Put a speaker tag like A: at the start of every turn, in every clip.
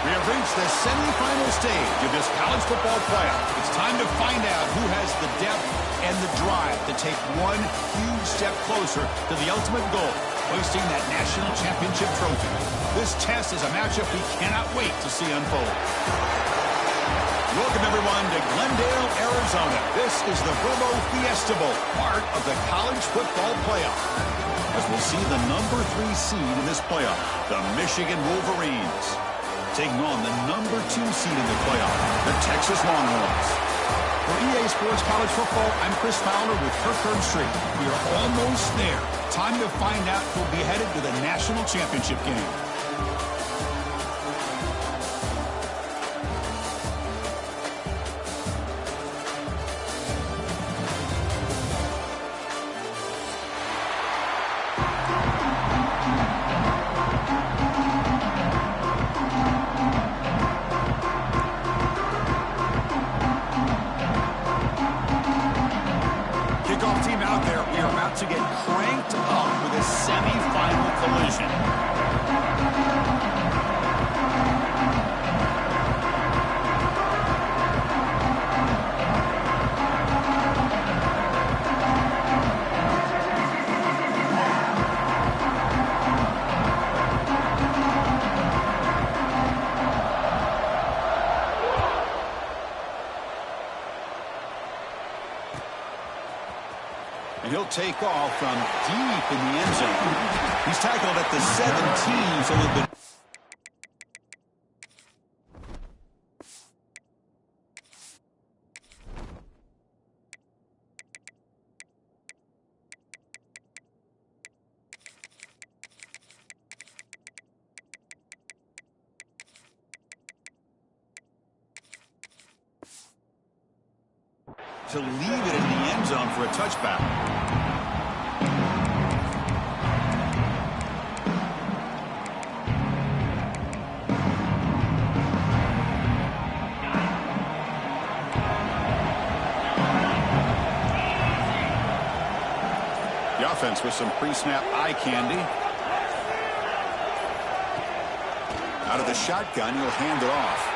A: We have reached the semifinal stage of this college football playoff. It's time to find out who has the depth and the drive to take one huge step closer to the ultimate goal, hoisting that national championship trophy. This test is a matchup we cannot wait to see unfold. Welcome, everyone, to Glendale, Arizona. This is the Verbo Fiesta Bowl, part of the college football playoff. As we'll see the number 3 seed in this playoff, the Michigan Wolverines, taking on the number 2 seed in the playoff, the Texas Longhorns. For EA Sports College Football, I'm Chris Fowler with Kirk Herbstreit. We are almost there. Time to find out who'll be headed to the national championship game. To get cranked up with a semi-final collision. And he'll take off from deep in the end zone. He's tackled at the 17, so he'll be... to leave it in the end zone for a touchback. The offense with some pre-snap eye candy. Out of the shotgun, he'll hand it off.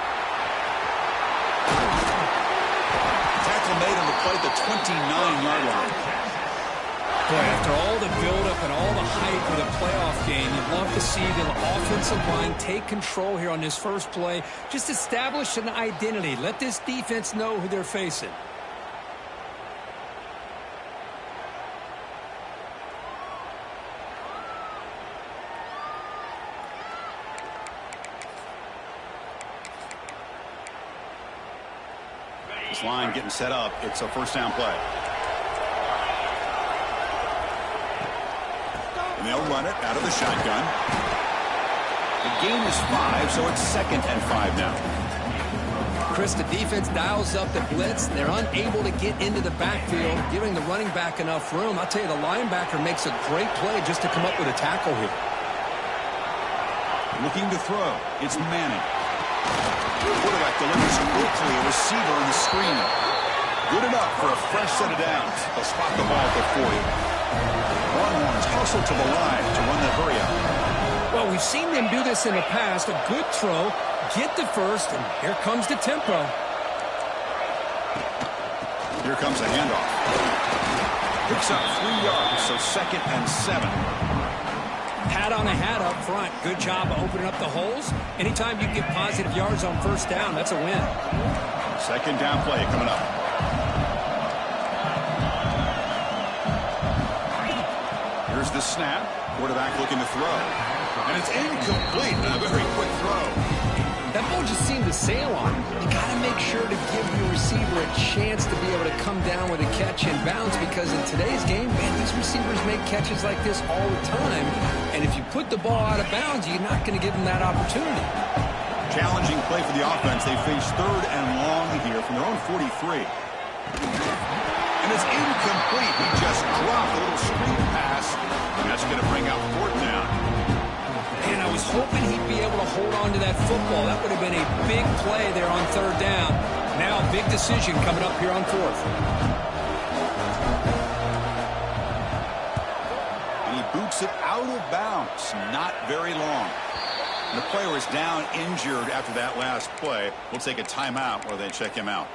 A: Tackle made on the play at the 29-yard line.
B: Boy, after all the buildup and all the hype of the playoff game, you'd love to see the offensive line take control here on this first play. Just establish an identity. Let this defense know who they're facing.
A: This line getting set up. It's a first down play. And they'll run it out of the shotgun. The gain is 5, so it's 2nd and 5 now.
B: Chris, the defense dials up the blitz. They're unable to get into the backfield, giving the running back enough room. I'll tell you, the linebacker makes a great play just to come up with a tackle here.
A: Looking to throw. It's Manning. The quarterback delivers quickly. A receiver in the screen. Good enough for a fresh set of downs. They'll spot the ball at the 40. Longhorns hustle to the line to run the hurry up.
B: Well, we've seen them do this in the past. A good throw, get the first, and here comes the tempo.
A: Here comes a handoff. Picks up 3 yards, so 2nd and 7.
B: Pat on a hat up front. Good job of opening up the holes. Anytime you get positive yards on first down, that's a win.
A: 2nd down play coming up. Here's the snap. Quarterback looking to throw. And it's incomplete. A very quick throw.
B: That ball just seemed to sail on him. You got to make sure to give your receiver a chance to be able to come down with a catch and bounce, because in today's game, man, these receivers make catches like this all the time. And if you put the ball out of bounds, you're not going to give them that opportunity.
A: Challenging play for the offense. They face 3rd and long here from their own 43. And it's incomplete. He just dropped a little screen pass. And that's going to bring out 4th down.
B: And I was hoping he'd be able to hold on to that football. That would have been a big play there on 3rd down. Now a big decision coming up here on 4th.
A: And he boots it out of bounds. Not very long. And the player is down injured after that last play. We'll take a timeout while they check him out.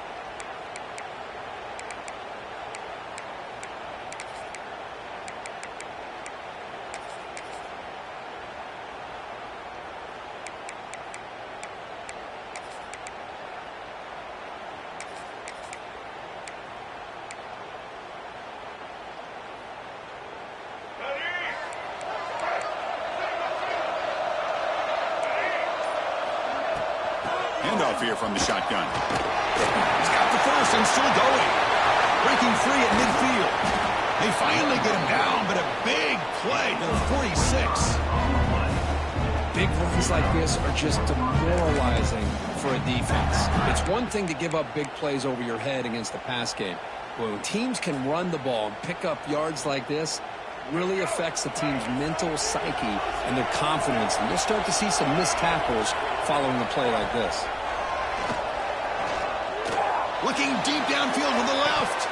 A: Handoff here from the shotgun. He's got the first and still going. Breaking free at midfield. They finally get him down, but a big play to the 46.
B: Big runs like this are just demoralizing for a defense. It's one thing to give up big plays over your head against the pass game. When teams can run the ball and pick up yards like this, really affects the team's mental psyche and their confidence. And you'll start to see some missed tackles following a play like this.
A: Looking deep downfield with the left.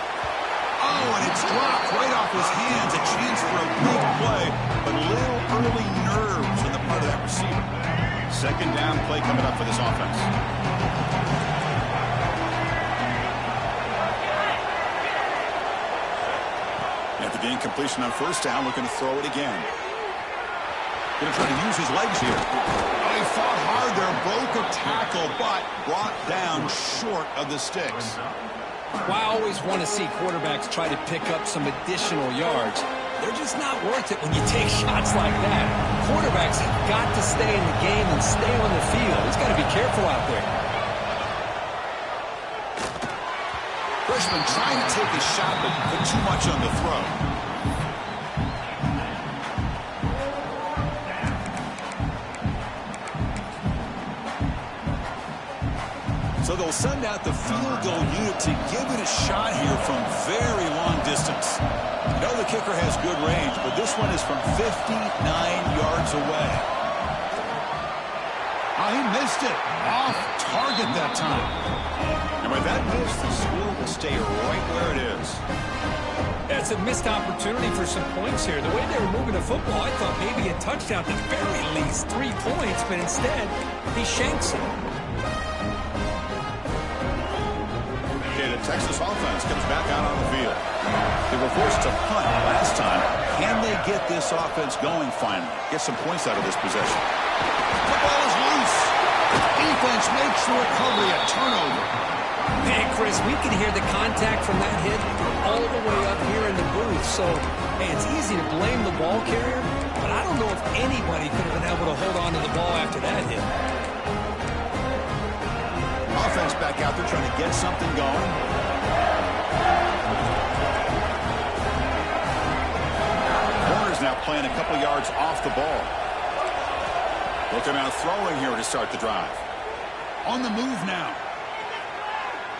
A: Oh, and it's dropped right off his hands. A chance for a big play, but little early nerves on the part of that receiver. 2nd down play coming up for this offense. After the incompletion on 1st down, looking to throw it again. Going to try to use his legs here. Oh, he fought hard there, broke a tackle, but brought down short of the sticks.
B: Well, I always want to see quarterbacks try to pick up some additional yards. They're just not worth it when you take shots like that. Quarterbacks have got to stay in the game and stay on the field. He's got to be careful out there.
A: Freshman trying to take a shot, but put too much on the throw. So they'll send out the field goal unit to give it a shot here from very long distance. You know the kicker has good range, but this one is from 59 yards away. Oh, he missed it. Off target that time. And with that miss, the score will stay right where it is.
B: That's a missed opportunity for some points here. The way they were moving the football, I thought maybe a touchdown, at the very least 3 points, but instead, he shanks it.
A: The Texas offense comes back out on the field. They were forced to punt last time. Can they get this offense going finally? Get some points out of this possession. The ball is loose. Defense makes the recovery, a turnover.
B: Man, Chris, we can hear the contact from that hit all the way up here in the booth. So, hey, it's easy to blame the ball carrier, but I don't know if anybody could have been able to hold on to the ball after that hit.
A: Offense back out there trying to get something going. Corner's now playing a couple yards off the ball. Looking out throwing here to start the drive. On the move now.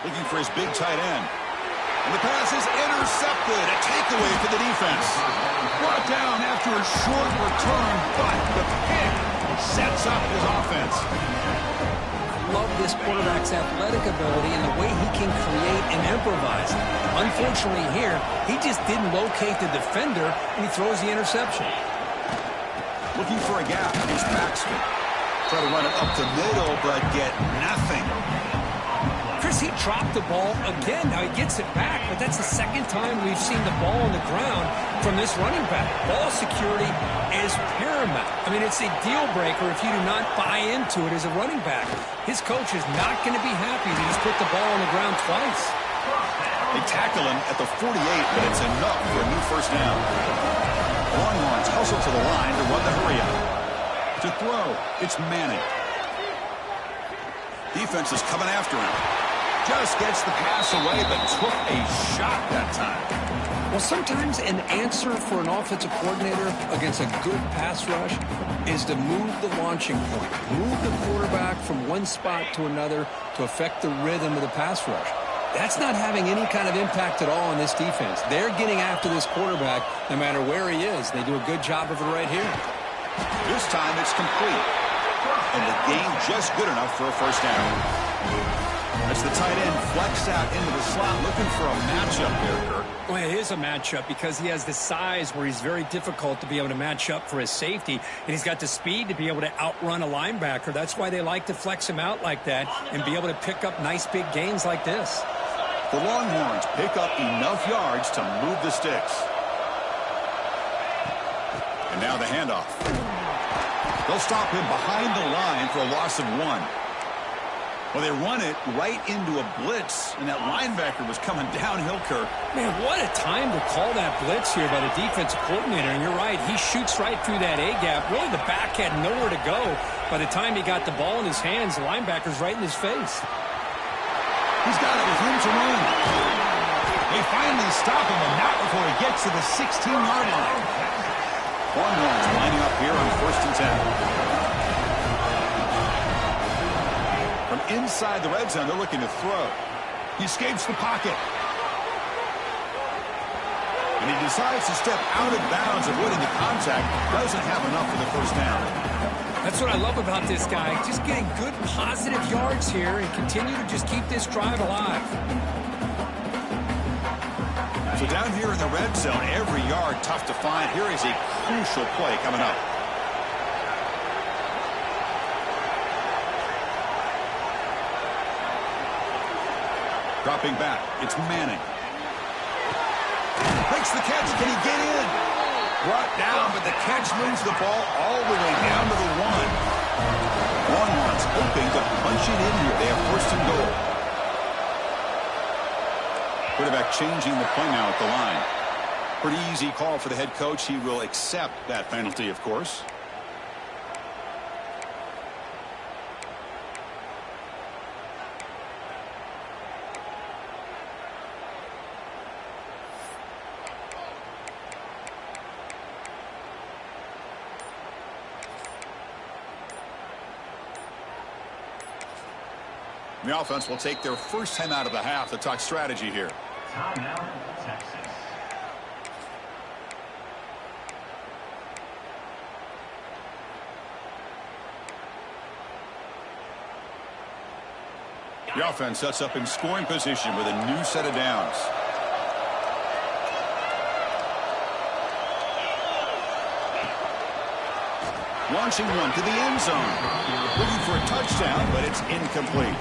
A: Looking for his big tight end. And the pass is intercepted. A takeaway for the defense. Brought down after a short return, but the pick sets up his offense.
B: Love this quarterback's athletic ability and the way he can create and improvise. Unfortunately here, he just didn't locate the defender, and he throws the interception.
A: Looking for a gap. Here's Paxton. Try to run it up the middle, but get nothing.
B: Chris, he dropped the ball again. Now he gets it back, but that's the second time we've seen the ball on the ground from this running back. Ball security is paramount. I mean, it's a deal breaker if you do not buy into it as a running back. His coach is not going to be happy that he's put the ball on the ground twice.
A: They tackle him at the 48, but it's enough for a new first down. Longhorns hustle to the line to run the hurry up. To throw, it's Manning. Defense is coming after him. Just gets the pass away, but took a shot that time.
B: Well, sometimes an answer for an offensive coordinator against a good pass rush is to move the launching point. Move the quarterback from one spot to another to affect the rhythm of the pass rush. That's not having any kind of impact at all on this defense. They're getting after this quarterback no matter where he is. They do a good job of it right here.
A: This time it's complete. And the game just good enough for a first down. As the tight end flexed out into the slot, looking for a matchup there, Kirk.
B: Well, it is a matchup because he has the size where he's very difficult to be able to match up for his safety, and he's got the speed to be able to outrun a linebacker. That's why they like to flex him out like that and be able to pick up nice big gains like this.
A: The Longhorns pick up enough yards to move the sticks. And now the handoff. They'll stop him behind the line for a loss of 1. Well, they run it right into a blitz, and that linebacker was coming downhill, Kirk.
B: Man, what a time to call that blitz here by the defensive coordinator. And you're right, he shoots right through that A-gap. Really, the back had nowhere to go. By the time he got the ball in his hands, the linebacker's right in his face.
A: He's got it with room to run. They finally stop him, and not before he gets to the 16-yard line. Longhorns lining up here on 1st and 10. From inside the red zone, they're looking to throw. He escapes the pocket. And he decides to step out of bounds, avoiding the contact. Doesn't have enough for the first down.
B: That's what I love about this guy. Just getting good, positive yards here and continue to just keep this drive alive.
A: So down here in the red zone, every yard tough to find. Here is a crucial play coming up. Dropping back, it's Manning. Makes the catch, can he get in? Brought down, but the catch moves the ball all the way down to the 1. Longhorns hoping to punch it in here. They have 1st and goal. Quarterback changing the play now at the line. Pretty easy call for the head coach. He will accept that penalty, of course. The offense will take their first time out of the half to talk strategy here.
C: Timeout, Texas.
A: The offense sets up in scoring position with a new set of downs. Launching one to the end zone. Looking for a touchdown, but it's incomplete.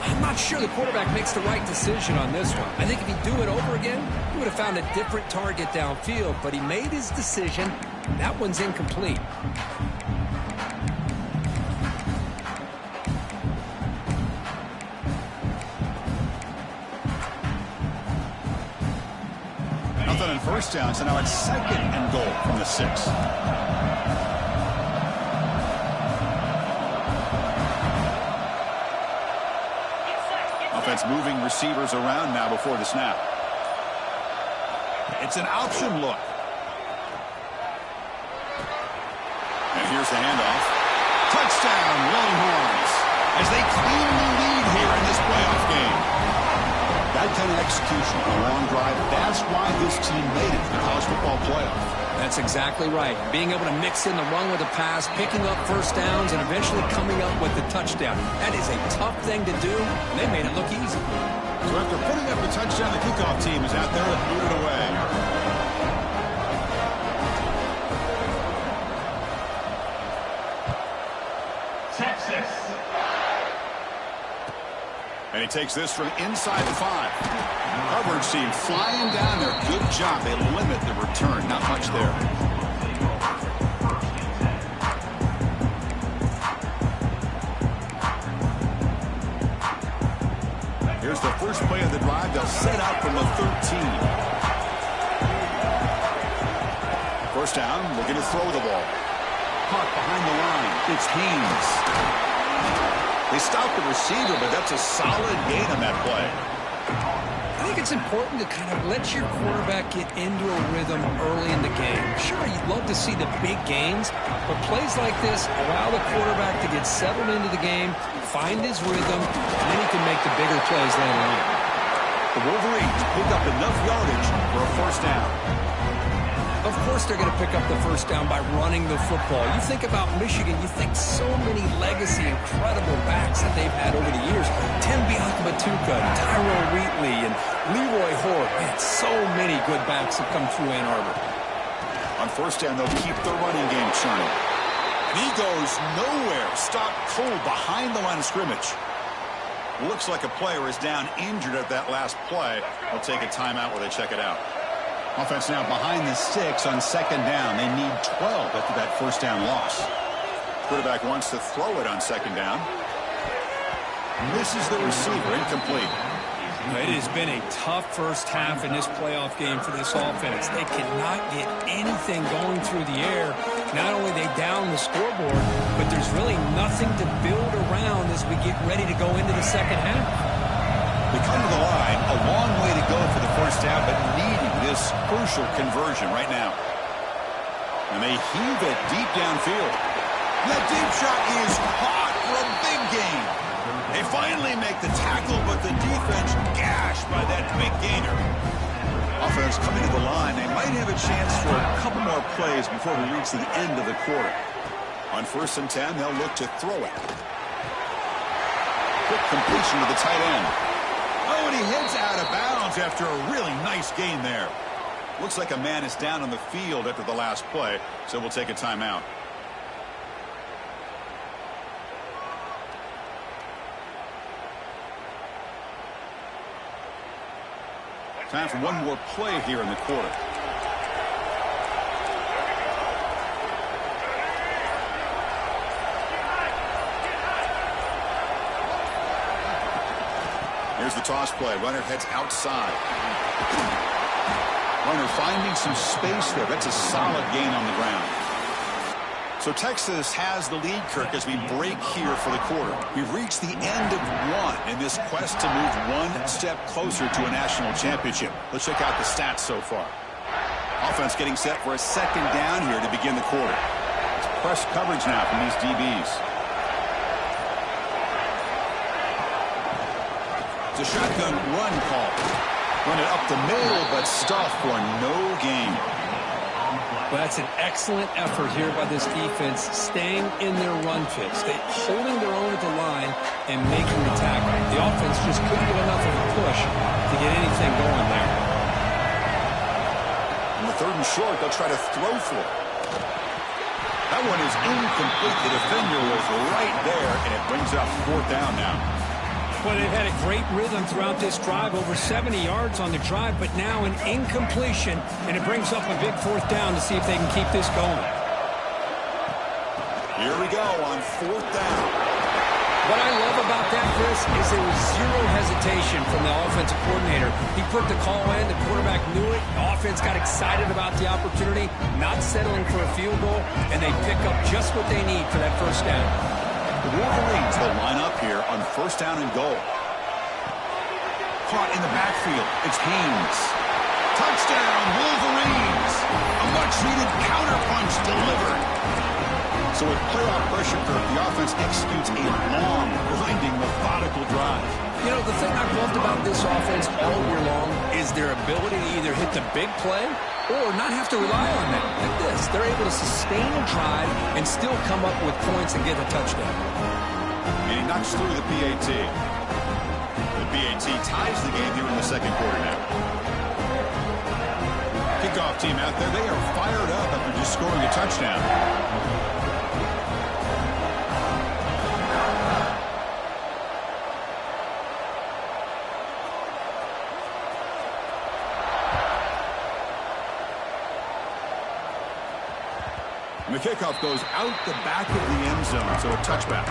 B: I'm not sure the quarterback makes the right decision on this one. I think if he'd do it over again, he would have found a different target downfield, but he made his decision. That one's incomplete.
A: Nothing on first down, so now it's 2nd and goal from the 6. Offense moving receivers around now before the snap. It's an option look. And here's the handoff. Touchdown, Longhorns, as they cleanly lead here in this playoff game. That kind of execution on a long drive, that's why this team made it to the college football playoff.
B: That's exactly right. Being able to mix in the run with the pass, picking up first downs, and eventually coming up with the touchdown. That is a tough thing to do, and they made it look easy.
A: So after putting up the touchdown, the kickoff team is out there to boot it away.
C: Texas.
A: And he takes this from inside the 5. Coverage team flying down there. Good job. They limit the return. Not much there. Here's the first play of the drive. They'll set out from the 13. First down, looking to throw the ball. Caught behind the line. It's Haynes. They stopped the receiver, but that's a solid gain on that play.
B: I think it's important to kind of let your quarterback get into a rhythm early in the game. Sure, you'd love to see the big gains, but plays like this allow the quarterback to get settled into the game, find his rhythm, and then he can make the bigger plays later on.
A: The Wolverines pick up enough yardage for a first down.
B: Of course they're going to pick up the first down by running the football. You think about Michigan, you think so many legacy, incredible backs that they've had over the years. Tim Biakabatuka, Tyrone Wheatley, and Leroy Horde. Man, so many good backs have come through Ann Arbor.
A: On first down, they'll keep their running game churning. He goes nowhere. Stopped cold behind the line of scrimmage. Looks like a player is down injured at that last play. They'll take a timeout while they check it out. Offense now behind the 6 on second down. They need 12 after that first down loss. Quarterback wants to throw it on second down. Misses the receiver, incomplete.
B: It has been a tough first half in this playoff game for this offense. They cannot get anything going through the air. Not only they down the scoreboard, but there's really nothing to build around as we get ready to go into the second half.
A: They come to the line, a long way to go for the first down, but needing this crucial conversion right now. And they heave it deep downfield. That deep shot is caught for a big gain. They finally make the tackle, but the defense gashed by that big gainer. Offense coming to the line. They might have a chance for a couple more plays before we reach the end of the quarter. On first and 10, they'll look to throw it. Quick completion to the tight end. Oh, and he heads out of bounds after a really nice gain there. Looks like a man is down on the field after the last play, so we'll take a timeout. Time for one more play here in the quarter. Here's the toss play. Runner heads outside. Runner finding some space there. That's a solid gain on the ground. So Texas has the lead, Kirk, as we break here for the quarter. We've reached the end of one in this quest to move one step closer to a national championship. Let's check out the stats so far. Offense getting set for a second down here to begin the quarter. It's press coverage now from these DBs. It's a shotgun run call. Run it up the middle, but stuffed for no gain.
B: Well, that's an excellent effort here by this defense, staying in their run fits. They holding their own at the line and making the tackle. The offense just couldn't get enough of a push to get anything going there.
A: On the third and short, they'll try to throw for it. That one is incomplete. The defender was right there, and it brings up fourth down now.
B: Well, they've had a great rhythm throughout this drive, over 70 yards on the drive, but now an incompletion, and it brings up a big fourth down to see if they can keep this going.
A: Here we go on fourth down.
B: What I love about that, Chris, is there was zero hesitation from the offensive coordinator. He put the call in, the quarterback knew it, the offense got excited about the opportunity, not settling for a field goal, and they pick up just what they need for that first down.
A: The Wolverines will line up here on first down and goal. Caught in the backfield. It's Haynes. Touchdown, Wolverines. A much-needed counterpunch delivered. So with playoff pressure curve, the offense executes a long, grinding, methodical drive.
B: You know, the thing I've loved about this offense all year long is their ability to either hit the big play or not have to rely on that. Like this, they're able to sustain a drive and still come up with points and get a touchdown.
A: And he knocks through the PAT. The PAT ties the game here in the second quarter now. Kickoff team out there, they are fired up after just scoring a touchdown. And the kickoff goes out the back of the end zone, so a touchback.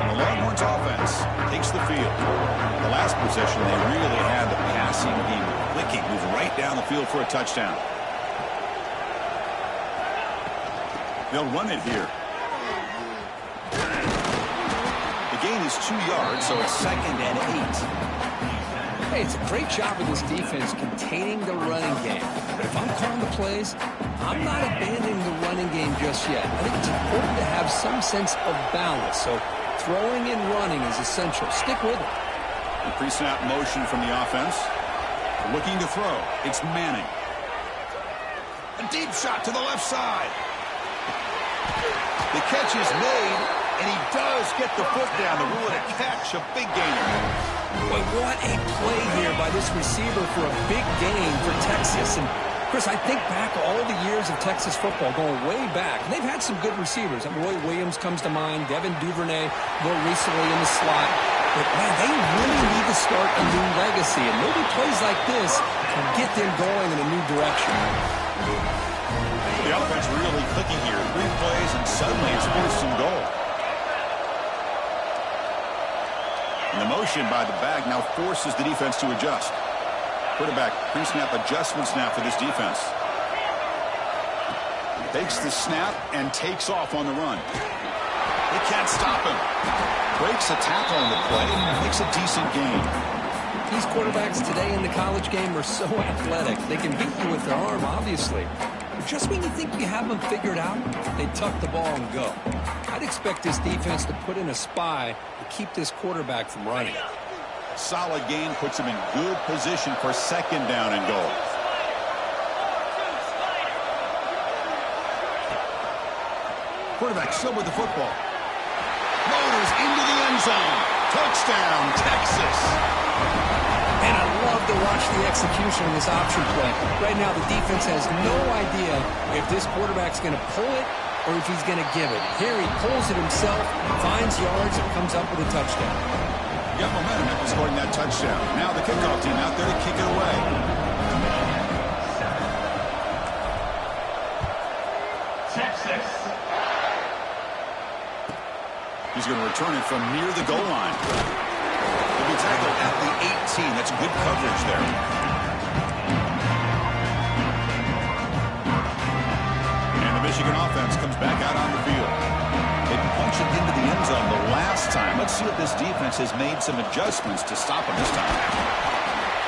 A: And the Longhorns offense takes the field. The last possession, they really had the passing game clicking, moving right down the field for a touchdown. They'll run it here. Gain is 2 yards, so it's 2nd and 8.
B: Hey, it's a great job of this defense containing the running game. But if I'm calling the plays, I'm not abandoning the running game just yet. I think it's important to have some sense of balance. So throwing and running is essential. Stick with it.
A: The pre-snap motion from the offense. Looking to throw. It's Manning. A deep shot to the left side. The catch is made. And he does get the foot down to rule it a catch, a big gainer.
B: But what a play here by this receiver for a big gain for Texas. And, Chris, I think back all the years of Texas football, going way back. And they've had some good receivers. Roy Williams comes to mind, Devin Duvernay more recently in the slot. But, man, they really need to start a new legacy. And maybe plays like this can get them going in a new direction.
A: The offense really clicking here. 3 plays, and suddenly it's 1st and goal. And the motion by the back now forces the defense to adjust. Quarterback pre-snap adjustments now for this defense. Takes the snap and takes off on the run. They can't stop him. Breaks a tackle on the play and makes a decent gain.
B: These quarterbacks today in the college game are so athletic. They can beat you with their arm, obviously. Just when you think you have them figured out, they tuck the ball and go. I'd expect this defense to put in a spy to keep this quarterback from running.
A: Solid gain puts him in good position for 2nd down and goal. Quarterback still with the football. Motors into the end zone. Touchdown, Texas.
B: And I love to watch the execution of this option play. Right now, the defense has no idea if this quarterback's going to pull it or if he's going to give it. Here he pulls it himself, finds yards, and comes up with a touchdown.
A: Got momentum after scoring that touchdown. Now the kickoff team out there to kick it away.
C: Texas.
A: He's going to return it from near the goal line. He'll be tackled at the 18. That's good coverage there. And the Michigan offense comes back out on the field. They punched it into the end zone the last time. Let's see if this defense has made some adjustments to stop them this time.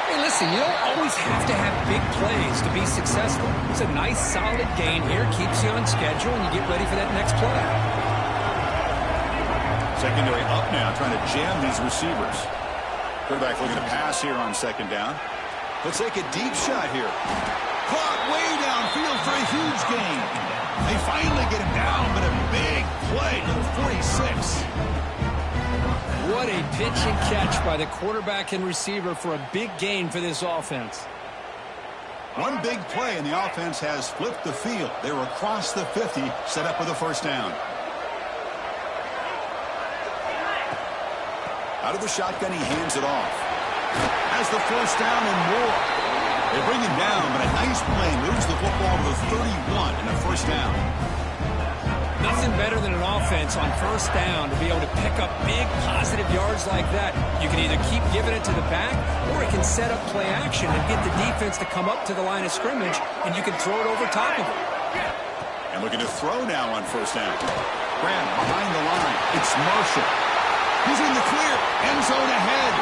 B: Hey, listen, you don't always have to have big plays to be successful. It's a nice, solid gain here. Keeps you on schedule, and you get ready for that next play.
A: Secondary up now, trying to jam these receivers. Quarterback looking to pass here on 2nd down. Let's take a deep shot here. Caught way downfield for a huge gain. They finally get him down, but a big play, number 46.
B: What a pitch and catch by the quarterback and receiver for a big gain for this offense.
A: One big play, and the offense has flipped the field. They're across the 50, set up with a 1st down. Out of the shotgun, he hands it off. Has the 1st down and more. They bring him down, but a nice play moves the football to the 31 and a 1st down.
B: Nothing better than an offense on 1st down to be able to pick up big positive yards like that. You can either keep giving it to the back, or it can set up play action and get the defense to come up to the line of scrimmage, and you can throw it over top of it.
A: And looking to throw now on 1st down. Grant behind the line. It's Marshall. He's in the clear. End zone ahead.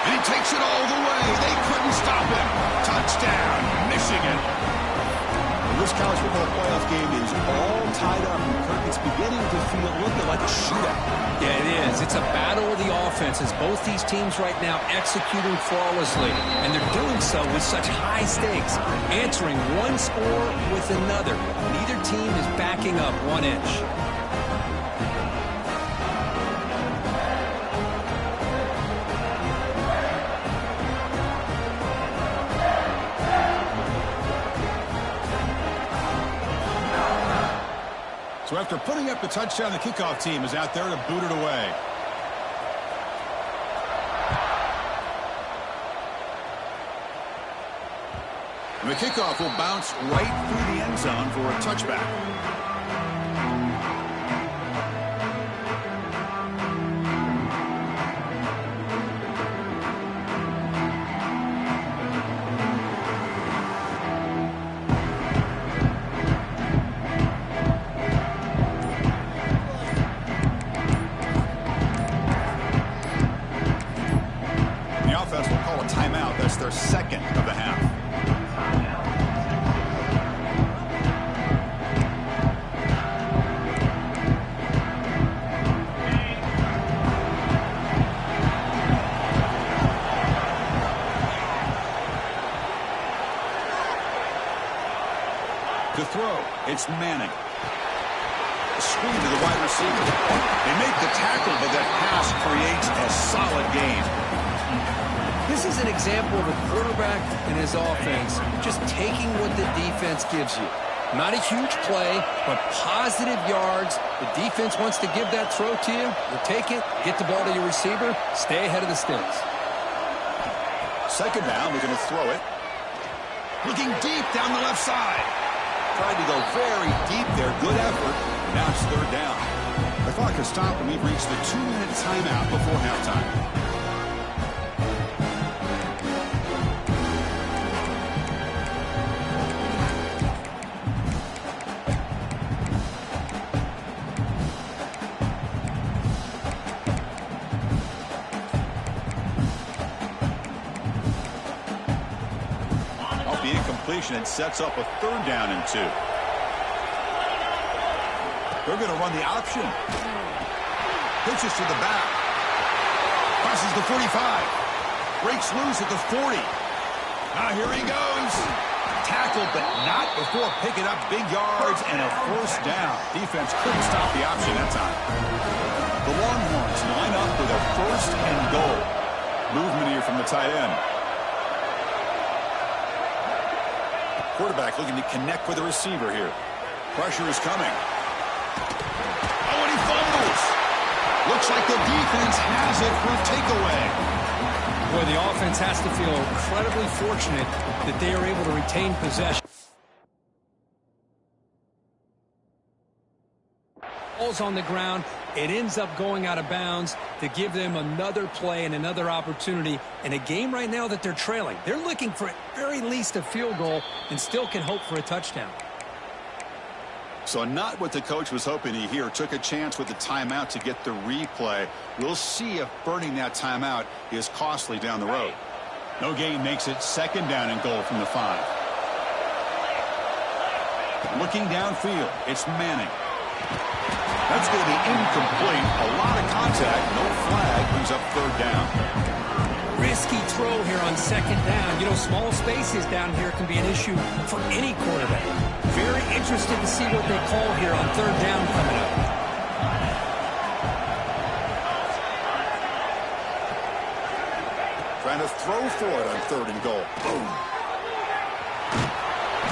A: And he takes it all the way. They couldn't stop him. Touchdown, Michigan. Well, this college football playoff game is all tied up. It's beginning to feel a little bit like a shootout.
B: Yeah, it is. It's a battle of the offenses. Both these teams right now executing flawlessly. And they're doing so with such high stakes. Answering one score with another. Neither team is backing up 1 inch.
A: So after putting up the touchdown, the kickoff team is out there to boot it away. And the kickoff will bounce right through the end zone for a touchback. Their second of the half. To throw, it's Manning. Screen to the wide receiver. They make the tackle, but that pass creates a solid gain.
B: This is an example of a quarterback and his offense just taking what the defense gives you. Not a huge play, but positive yards. The defense wants to give that throw to you. You take it, get the ball to your receiver, stay ahead of the sticks.
A: Second down, they're going to throw it. Looking deep down the left side. Tried to go very deep there. Good effort. Now it's third down. The clock has stopped, and we've reached the 2-minute timeout before halftime. And sets up a third down and 2. They're going to run the option. Pitches to the back. Crosses the 45. Breaks loose at the 40. Now here he goes. Tackled, but not before picking up big yards and a first down. Defense couldn't stop the option that time. The Longhorns line up with a first and goal. Movement here from the tight end. Quarterback looking to connect with the receiver here. Pressure is coming. Oh, and he fumbles. Looks like the defense has it for a takeaway.
B: Boy, the offense has to feel incredibly fortunate that they are able to retain possession. Ball's on the ground. It ends up going out of bounds to give them another play and another opportunity in a game right now that they're trailing. They're looking for at very least a field goal and still can hope for a touchdown.
A: So not what the coach was hoping to hear. Took a chance with the timeout to get the replay. We'll see if burning that timeout is costly down the road. No gain makes it second down and goal from the 5. Looking downfield, it's Manning. That's going to be incomplete. A lot of contact. No flag. Brings up third down.
B: Risky throw here on second down. You know, small spaces down here can be an issue for any quarterback. Very interested to see what they call here on third down coming up.
A: Trying to throw for it on third and goal. Boom.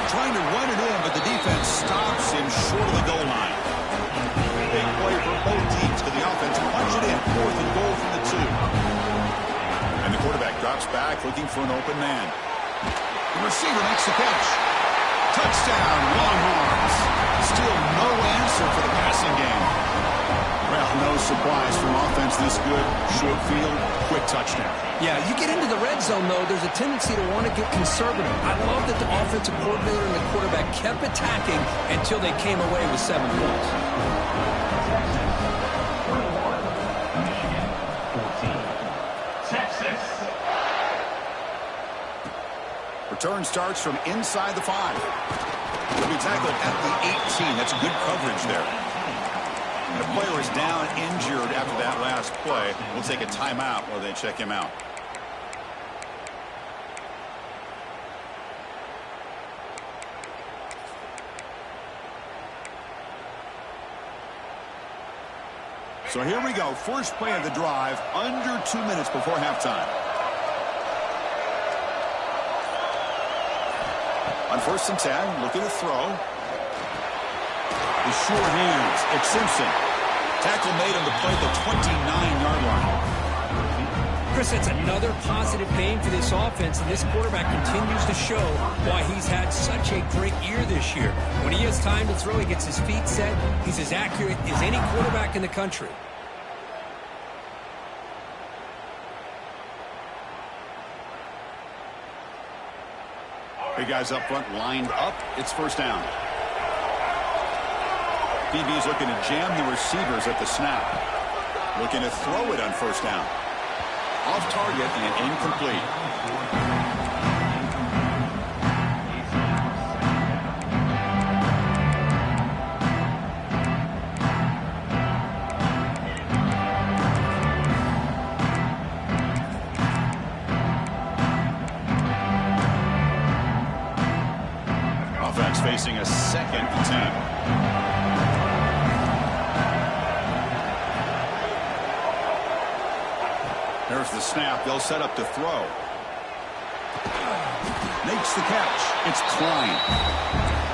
A: Trying to run it in, but the defense stops him short of the goal line. Big play for both teams to the offense. Punch it in. Fourth and goal from the 2. And the quarterback drops back looking for an open man. The receiver makes the catch. Touchdown, Longhorns. Still no answer for the passing game. Well, no surprise from offense this good. Short field, quick touchdown.
B: Yeah, you get into the red zone, though, there's a tendency to want to get conservative. I love that the offensive coordinator and the quarterback kept attacking until they came away with 7 points.
A: Return starts from inside the 5. He'll be tackled at the 18. That's good coverage there. And a player is down injured after that last play. We'll take a timeout while they check him out. So here we go. First play of the drive, under 2 minutes before halftime. On 1st and 10, looking to throw. The sure hands. It's Simpson. Tackle made on the play at the 29-yard line.
B: Chris, that's another positive gain for this offense, and this quarterback continues to show why he's had such a great year this year. When he has time to throw, he gets his feet set. He's as accurate as any quarterback in the country.
A: Big guys up front lined up. It's first down. DB's looking to jam the receivers at the snap. Looking to throw it on first down. Off target and incomplete. Offense facing a 2nd and 10. There's the snap. They'll set up to throw. Makes the catch. It's Klein.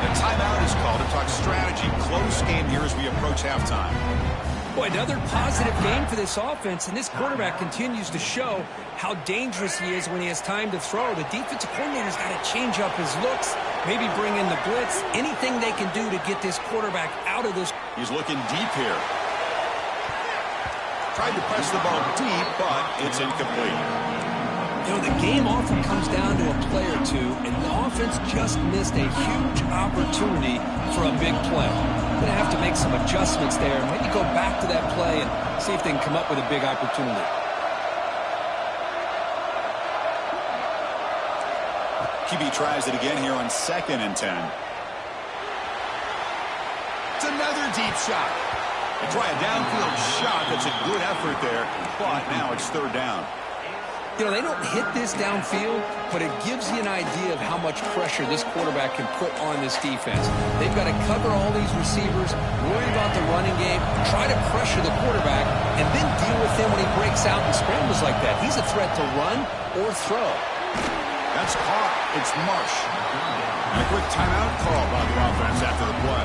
A: The timeout is called to talk strategy. Close game here as we approach halftime.
B: Boy, another positive game for this offense, and this quarterback continues to show how dangerous he is when he has time to throw. The defensive coordinator's got to change up his looks, maybe bring in the blitz, anything they can do to get this quarterback out of this.
A: He's looking deep here. Tried to press the ball deep, but it's incomplete.
B: You know, the game often comes down to a play or two, and the offense just missed a huge opportunity for a big play. Going to have to make some adjustments there, maybe go back to that play and see if they can come up with a big opportunity.
A: QB tries it again here on 2nd and 10. It's another deep shot. They try a downfield shot. That's a good effort there, but now it's 3rd down.
B: You know, they don't hit this downfield, but it gives you an idea of how much pressure this quarterback can put on this defense. They've got to cover all these receivers, worry about the running game, try to pressure the quarterback, and then deal with him when he breaks out and scrambles like that. He's a threat to run or throw.
A: That's caught. It's Mich. And a quick timeout call by the offense after the play.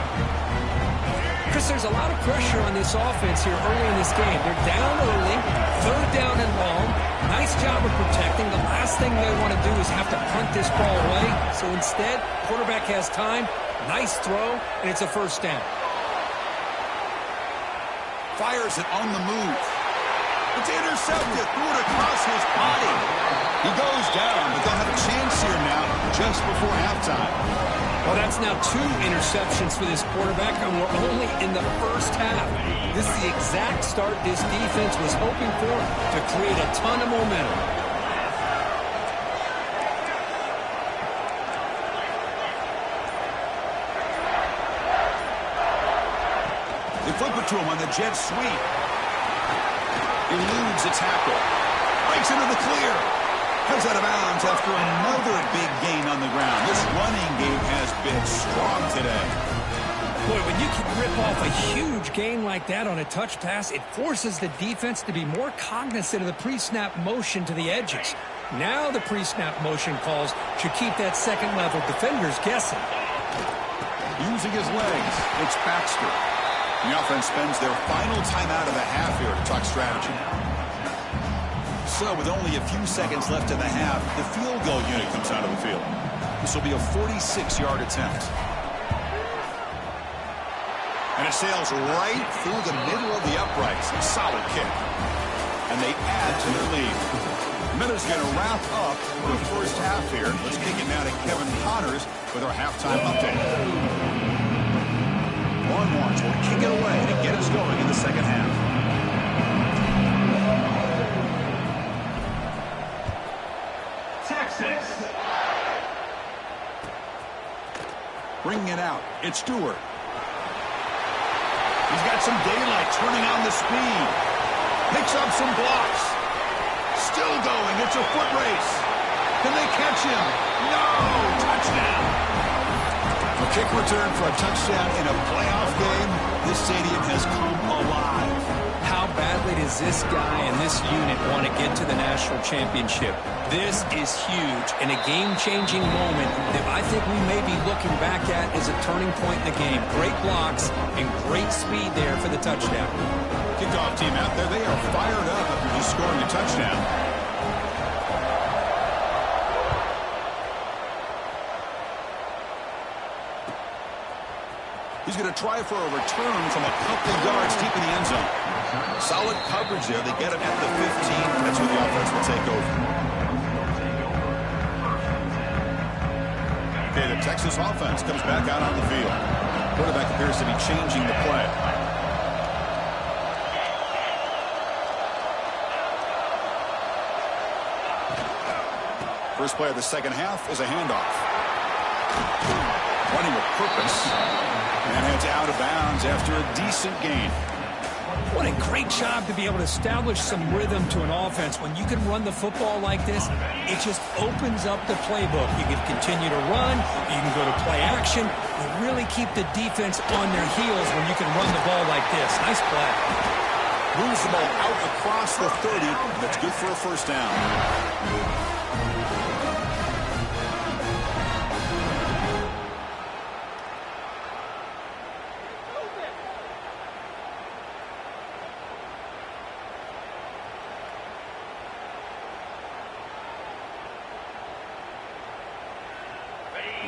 B: Chris, there's a lot of pressure on this offense here early in this game. They're down early, 3rd down and long. Nice job of protecting. The last thing they want to do is have to punt this ball away. So instead, quarterback has time, nice throw, and it's a first down.
A: Fires it on the move. It's intercepted. Threw it across his body. He goes down, but they'll have a chance here now just before halftime.
B: Well, that's now 2 interceptions for this quarterback, and we're only in the first half. This is the exact start this defense was hoping for to create a ton of momentum.
A: They flip it to him on the jet sweep. Eludes a tackle. Breaks into the clear. Comes out of bounds after another big gain on the ground. This running game has been strong today.
B: Boy, when you can rip off a huge gain like that on a touch pass, it forces the defense to be more cognizant of the pre-snap motion to the edges. Now the pre-snap motion calls should keep that second-level defenders guessing.
A: Using his legs, it's Baxter. The offense spends their final timeout of the half here to talk strategy. So with only a few seconds left in the half, the field goal unit comes out of the field. This will be a 46-yard attempt. And it sails right through the middle of the uprights. A solid kick. And they add to their lead. Miller's going to wrap up the first half here. Let's kick it now to Kevin Connors with our halftime update. Longhorns will kick it away to get us going in the second half. Bringing it out. It's Stewart. He's got some daylight, turning on the speed. Picks up some blocks. Still going. It's a foot race. Can they catch him? No! Touchdown! A kick return for a touchdown in a playoff game. This stadium has come alive.
B: How badly does this guy and this unit want to get to the national championship? This is huge and a game-changing moment that I think we may be looking back at as a turning point in the game. Great blocks and great speed there for the touchdown.
A: Kickoff team out there, they are fired up after just scoring a touchdown. He's going to try for a return from a couple yards deep in the end zone. Solid coverage there. They get it at the 15. That's where the offense will take over. Okay, the Texas offense comes back out on the field. Quarterback appears to be changing the play. First play of the second half is a handoff. Running with purpose. And heads out of bounds after a decent gain.
B: What a great job to be able to establish some rhythm to an offense. When you can run the football like this, it just opens up the playbook. You can continue to run. You can go to play action. You really keep the defense on their heels when you can run the ball like this. Nice play.
A: Moves the ball out across the 30. That's good for a first down.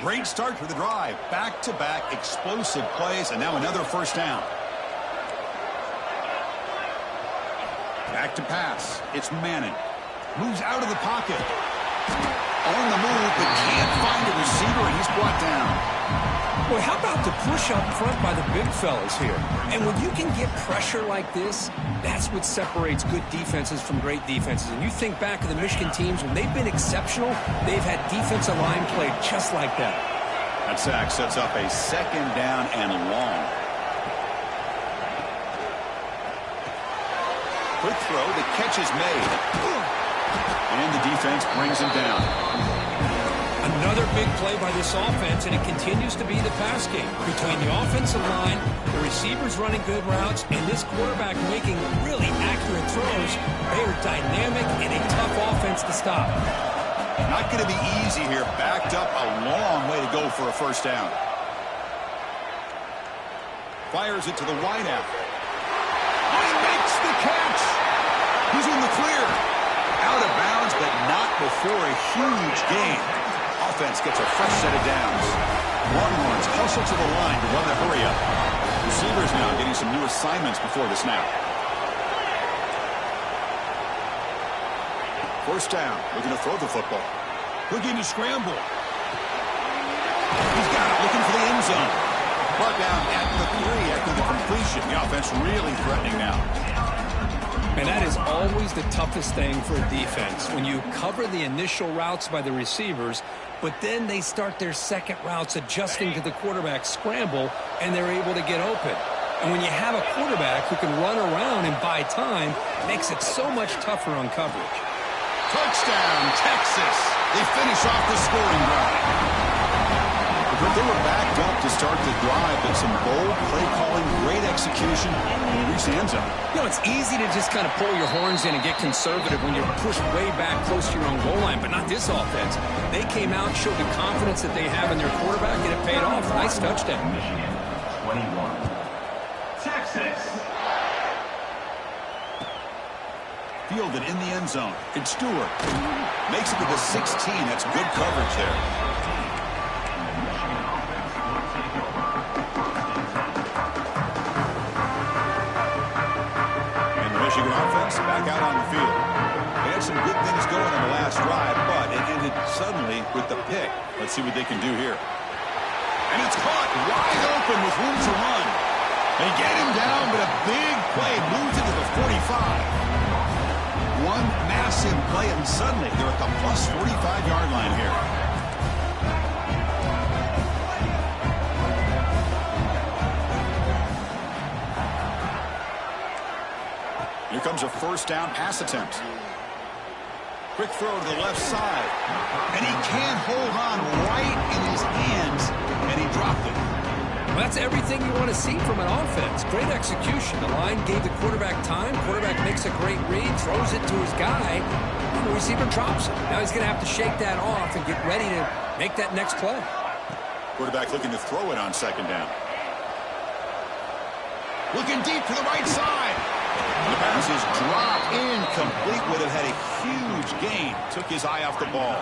A: Great start to the drive. Back-to-back explosive plays, and now another first down. Back to pass. It's Manning. Moves out of the pocket. On the move, but can't find a receiver, and he's brought down.
B: Boy, how about the push up front by the big fellas here? And when you can get pressure like this, that's what separates good defenses from great defenses. And you think back to the Michigan teams, when they've been exceptional, they've had defensive line play just like that.
A: That sack sets up a second down and long. Quick throw, the catch is made. And the defense brings him down.
B: Another big play by this offense, and it continues to be the pass game. Between the offensive line, the receivers running good routes, and this quarterback making really accurate throws, they are dynamic and a tough offense to stop.
A: Not going to be easy here. Backed up a long way to go for a first down. Fires it to the wideout. He makes the catch. He's in the clear. Out of bounds, but not before a huge gain. Offense gets a fresh set of downs. Longhorns hustle to the line to run the hurry up. Receivers now getting some new assignments before the snap. First down. Looking to throw the football. Looking to scramble. He's got it. Looking for the end zone. Brought down at the 3 after the completion. The offense really threatening now.
B: And that is always the toughest thing for a defense. When you cover the initial routes by the receivers, but then they start their second routes adjusting to the quarterback scramble, and they're able to get open. And when you have a quarterback who can run around and buy time, it makes it so much tougher on coverage.
A: Touchdown, Texas. They finish off the scoring drive. But they were backed up to start the drive, but some bold play calling, great execution, and reach the end zone.
B: You know, it's easy to just kind of pull your horns in and get conservative when you're pushed way back close to your own goal line, but not this offense. They came out, showed the confidence that they have in their quarterback, and it paid off. Nice touchdown.
C: Michigan, 21. Texas.
A: Fielded in the end zone. It's Stewart. Makes it to the 16. That's good coverage there. And the Michigan offense back out on the field. They had some good things going on the last drive, but it ended suddenly with the pick. Let's see what they can do here. And it's caught wide open with room to run. They get him down, but a big play moves into the 45. One massive play, and suddenly they're at the plus 45-yard line here. comes a first down pass attempt. Quick throw to the left side. And he can't hold on right in his hands, and he dropped it.
B: Well, that's everything you want to see from an offense. Great execution. The line gave the quarterback time. Quarterback makes a great read, throws it to his guy, and the receiver drops it. Now he's going to have to shake that off and get ready to make that next play.
A: Quarterback looking to throw it on second down. Looking deep to the right side. The pass is dropped incomplete. Would have had a huge gain. Took his eye off the ball.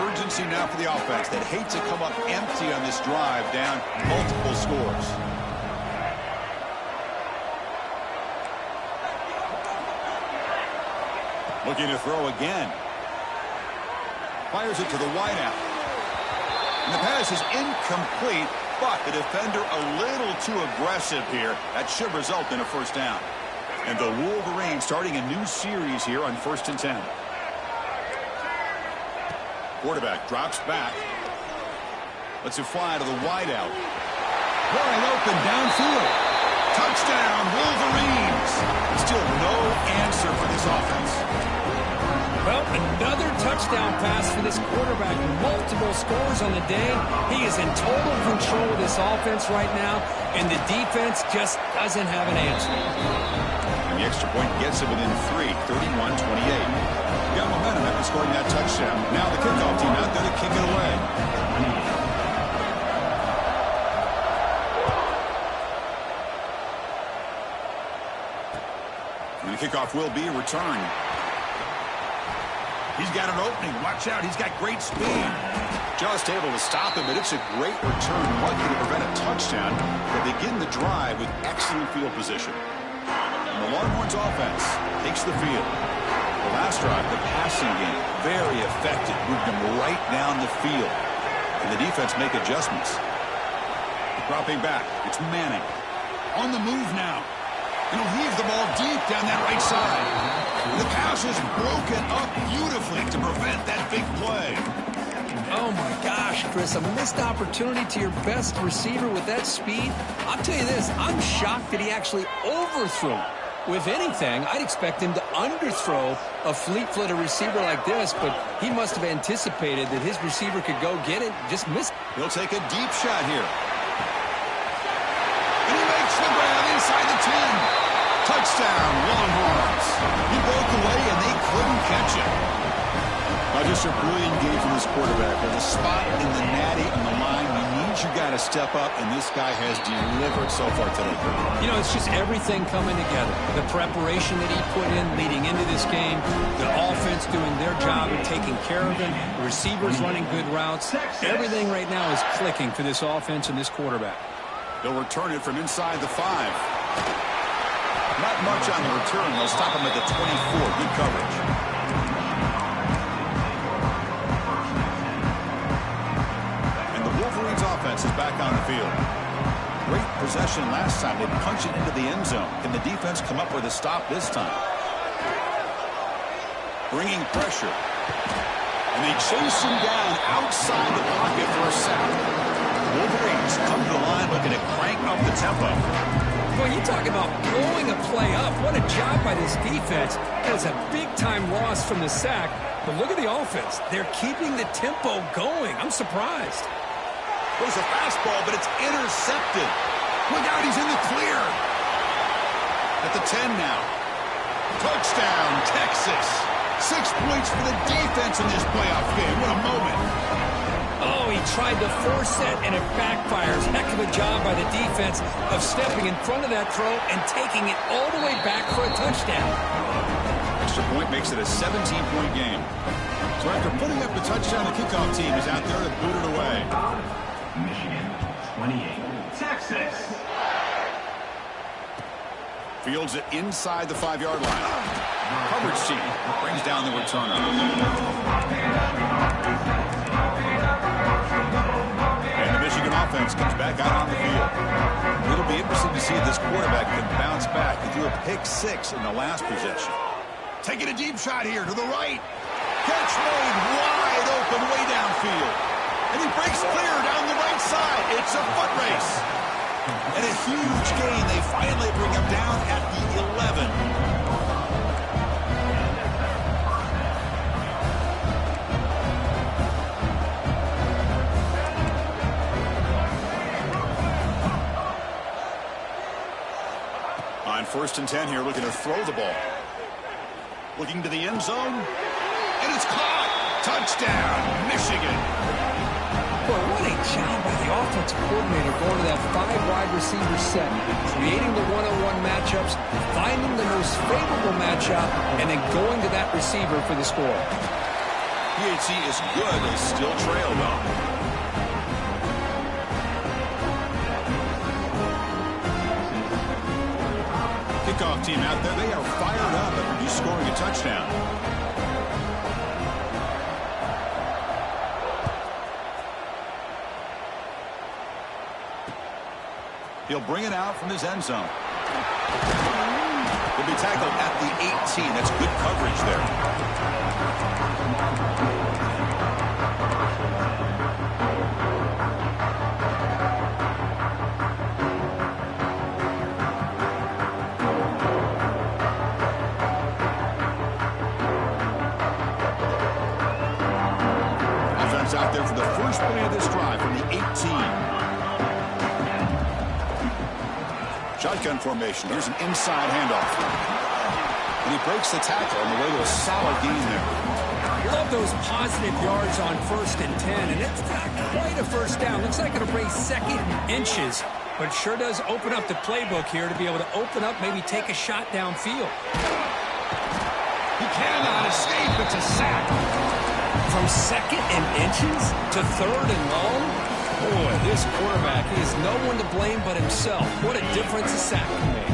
A: Urgency now for the offense that hate to come up empty on this drive, down multiple scores. Looking to throw again. Fires it to the wideout. And the pass is incomplete, but the defender a little too aggressive here. That should result in a first down. And the Wolverines starting a new series here on 1st and 10. Quarterback drops back. Lets it fly to the wideout. Wide open downfield. Touchdown, Wolverines. Still no answer for this offense.
B: Well, another touchdown pass for this quarterback. Multiple scores on the day. He is in total control of this offense right now, and the defense just doesn't have an answer.
A: And the extra point gets it within 3, 31-28. Got momentum after scoring that touchdown. Now the kickoff team out there to kick it away. And the kickoff will be a return. He's got an opening. Watch out. He's got great speed. Just able to stop him, but it's a great return. Lucky to prevent a touchdown. They begin the drive with excellent field position. And the Longhorns offense takes the field. The last drive, the passing game, very effective. Moved him right down the field. And the defense make adjustments. Dropping back. It's Manning. On the move now. And he'll heave the ball deep down that right side. The pass is broken up beautifully to prevent that big play.
B: Oh, my gosh, Chris, a missed opportunity to your best receiver with that speed. I'll tell you this, I'm shocked that he actually overthrew. With anything, I'd expect him to underthrow a fleet-footed receiver like this, but he must have anticipated that his receiver could go get it, just missed.
A: He'll take a deep shot here. And he makes the grab inside the 10. Touchdown, Longhorns. He broke away, and they couldn't catch him. Just a brilliant game from this quarterback. With a spot in the natty on the line, he needs you got to step up, and this guy has delivered so far today.
B: You know, it's just everything coming together. The preparation that he put in leading into this game, the offense doing their job of taking care of him, the receivers running good routes. Everything right now is clicking for this offense and this quarterback.
A: They'll return it from inside the 5. Not much on the return. They'll stop him at the 24. Good coverage. And the Wolverines offense is back on the field. Great possession last time. They punch it into the end zone. Can the defense come up with a stop this time? Bringing pressure. And they chase him down outside the pocket for a sack. Wolverines come to the line looking to crank up the tempo.
B: Well, you talk about blowing a play up. What a job by this defense. That is a big-time loss from the sack. But look at the offense. They're keeping the tempo going. I'm surprised.
A: Goes a fastball, but it's intercepted. Look out, he's in the clear. At the 10 now. Touchdown, Texas. 6 points for the defense in this playoff game. What a moment.
B: Oh, he tried to force it, and it backfires. Heck of a job by the defense of stepping in front of that throw and taking it all the way back for a touchdown.
A: Extra point makes it a 17-point game. So after putting up the touchdown, the kickoff team is out there to boot it away.
C: Michigan, 28. Texas.
A: Fields it inside the 5-yard line. Coverage team brings down the returner. And the Michigan offense comes back out on the field. It'll be interesting to see if this quarterback can bounce back. He threw a pick-6 in the last possession. Taking a deep shot here to the right. Catch made wide open way downfield. And he breaks clear down the right side. It's a foot race. And a huge gain. They finally bring him down at the 11. On 1st and 10 here, looking to throw the ball. Looking to the end zone. And it's caught. Touchdown, Michigan.
B: Boy, what a job by the offensive coordinator going to that 5-wide receiver set, creating the one-on-one matchups, finding the most favorable matchup, and then going to that receiver for the score.
A: PHC is good. They still trail, though. Kickoff team out there, they are fired up after just scoring a touchdown. He'll bring it out from his end zone. He'll be tackled at the 18. That's good coverage there. Offense out there for the first play of this drive from the 18. Shotgun formation. Here's an inside handoff. And he breaks the tackle on the way to a solid gain there.
B: Love those positive yards on 1st and 10. And it's not quite a first down. Looks like it'll bring 2nd and inches. But sure does open up the playbook here to be able to open up, maybe take a shot downfield.
A: He cannot escape. It's a sack.
B: From 2nd and inches to 3rd and long. Boy, this quarterback, he is no one to blame but himself. What a difference a sack can make.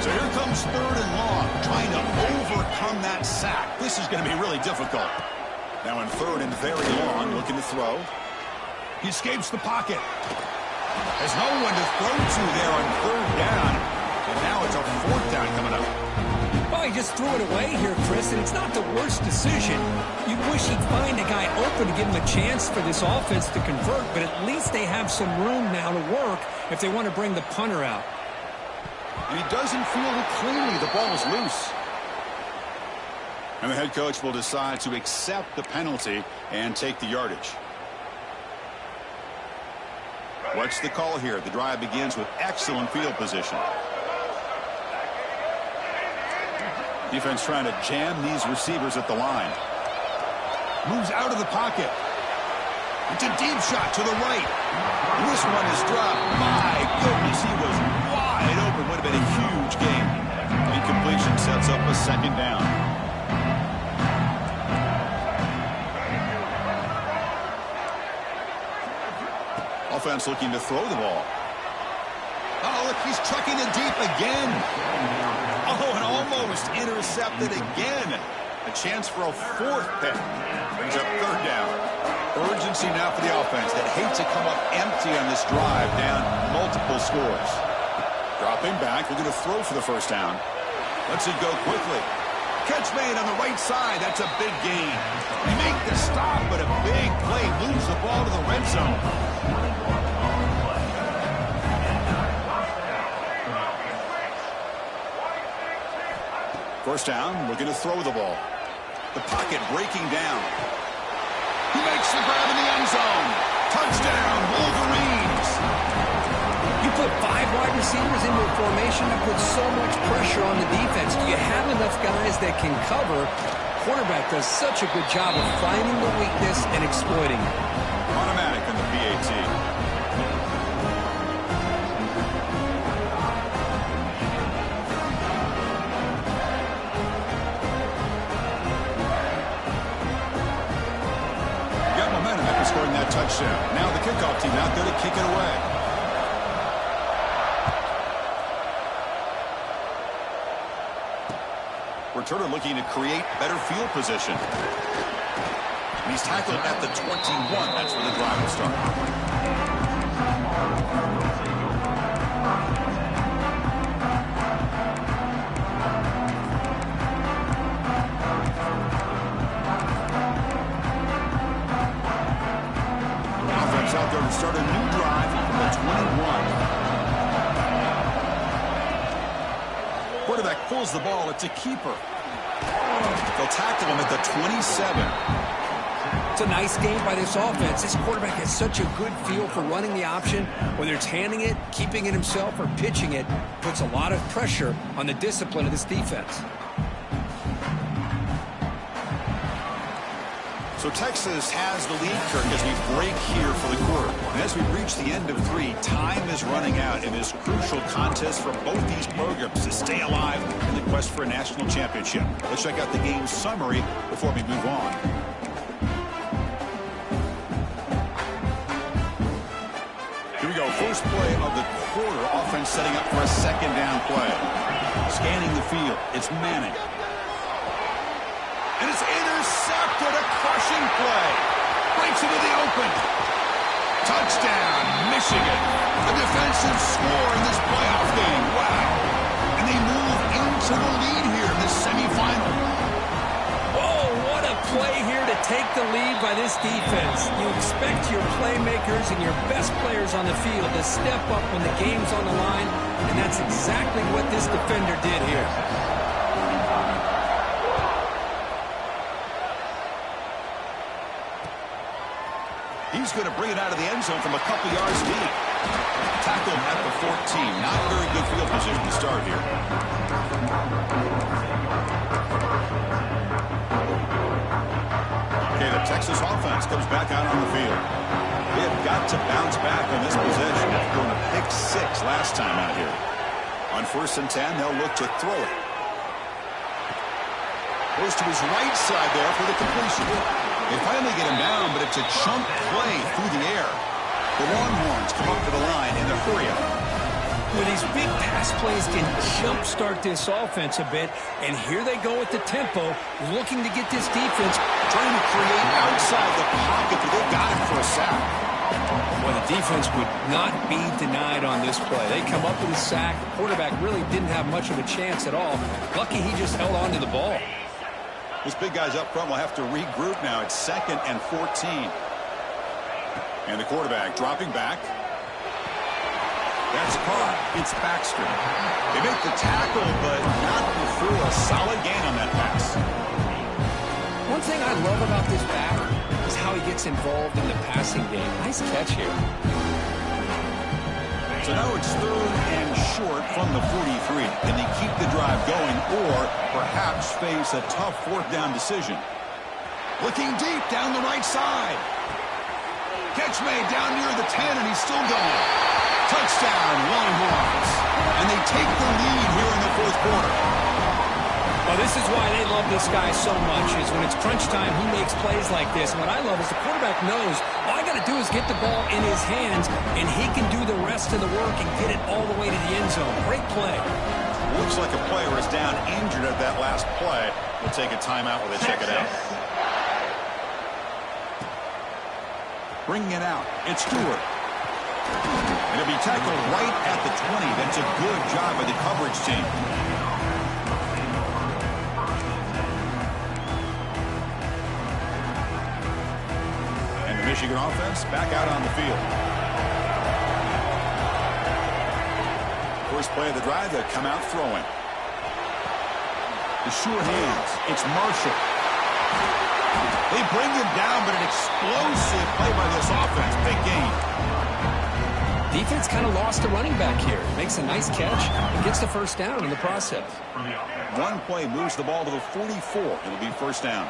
A: So here comes 3rd and long, trying to overcome that sack. This is going to be really difficult. Now in 3rd and very long, looking to throw. He escapes the pocket. There's no one to throw to there on 3rd down. And now it's a 4th down coming up.
B: Well, he just threw it away here, Chris, and it's not the worst decision. You wish he'd find a guy open to give him a chance for this offense to convert, but at least they have some room now to work if they want to bring the punter out.
A: And he doesn't feel it cleanly. The ball is loose. And the head coach will decide to accept the penalty and take the yardage. What's the call here? The drive begins with excellent field position. Defense trying to jam these receivers at the line. Moves out of the pocket. It's a deep shot to the right. And this one is dropped. My goodness, he was wide open. Would have been a huge gain. Incompletion sets up a 2nd down. Offense looking to throw the ball. Oh, look, he's chucking it deep again. Oh, and almost intercepted again. A chance for a 4th pick. Brings up 3rd down. Urgency now for the offense that hate to come up empty on this drive, down multiple scores. Dropping back, looking to throw for the 1st down. Lets it go quickly. Catch made on the right side. That's a big gain. They make the stop, but a big play moves the ball to the red zone. First down, looking to throw the ball. The pocket breaking down. He makes the grab in the end zone. Touchdown, Wolverines.
B: You put 5 wide receivers into a formation that puts so much pressure on the defense. Do you have enough guys that can cover? Quarterback does such a good job of finding the weakness and exploiting it.
A: Automatic in the PAT. Scoring that touchdown. Now the kickoff team out there to kick it away. Returner looking to create better field position. And he's tackled at the 21. That's where the drive will start. Out there to start a new drive from the 21. pulls the ball. It's a keeper. They'll tackle him at the 27.
B: It's a nice game by this offense. This quarterback has such a good feel for running the option. Whether it's handing it, keeping it himself, or pitching it, puts a lot of pressure on the discipline of this defense.
A: So Texas has the lead, Kirk, as we break here for the quarter. And as we reach the end of 3, time is running out in this crucial contest for both these programs to stay alive in the quest for a national championship. Let's check out the game summary before we move on. Here we go. First play of the quarter. Offense setting up for a second down play. Scanning the field. It's Manning. And it's intercepted. A crushing play. Breaks into the open. Touchdown, Michigan. A defensive score in this playoff game. Wow. And they move into the lead here in this semifinal.
B: Whoa, what a play here to take the lead by this defense. You expect your playmakers and your best players on the field to step up when the game's on the line, and that's exactly what this defender did here.
A: He's going to bring it out of the end zone from a couple yards deep. Tackled at the 14. Not very good field position to start here. Okay, the Texas offense comes back out on the field. They have got to bounce back on this possession after going a pick 6 last time out here. On 1st and 10, they'll look to throw it. Goes to his right side there for the completion. They finally get him down, but it's a chunk play through the air. The Longhorns come up to the line in a hurry-up.
B: Well, these big pass plays can jumpstart this offense a bit, and here they go with the tempo, looking to get this defense
A: trying to create outside the pocket, but they got him for a sack.
B: Well, the defense would not be denied on this play. They come up with a sack. The quarterback really didn't have much of a chance at all. Lucky he just held on to the ball.
A: Those big guys up front will have to regroup now. It's 2nd and 14. And the quarterback dropping back. That's caught. It's Baxter. They make the tackle, but not before a solid gain on that pass.
B: One thing I love about this back is how he gets involved in the passing game. Nice catch here.
A: So now it's 3rd and short from the 43. Can they keep the drive going or perhaps face a tough 4th down decision? Looking deep down the right side. Catch made down near the 10, and he's still going. Touchdown, Longhorns. And they take the lead here in the 4th quarter.
B: Well, this is why they love this guy so much, is when it's crunch time, he makes plays like this. And what I love is the quarterback knows all I got to do is get the ball in his hands, and he can do the rest of the work and get it all the way to the end zone. Great play.
A: Looks like a player is down injured at that last play. We'll take a timeout while they check it out. Bringing it out, it's Stewart. And it'll be tackled right at the 20. That's a good job by the coverage team. And the Michigan offense back out on the field. First play of the drive, they'll come out throwing. The sure hands, it's Marshall. They bring him down, but an explosive play by this offense. Big gain.
B: Defense kind of lost the running back here. Makes a nice catch and gets the first down in the process.
A: One play moves the ball to the 44. It'll be first down.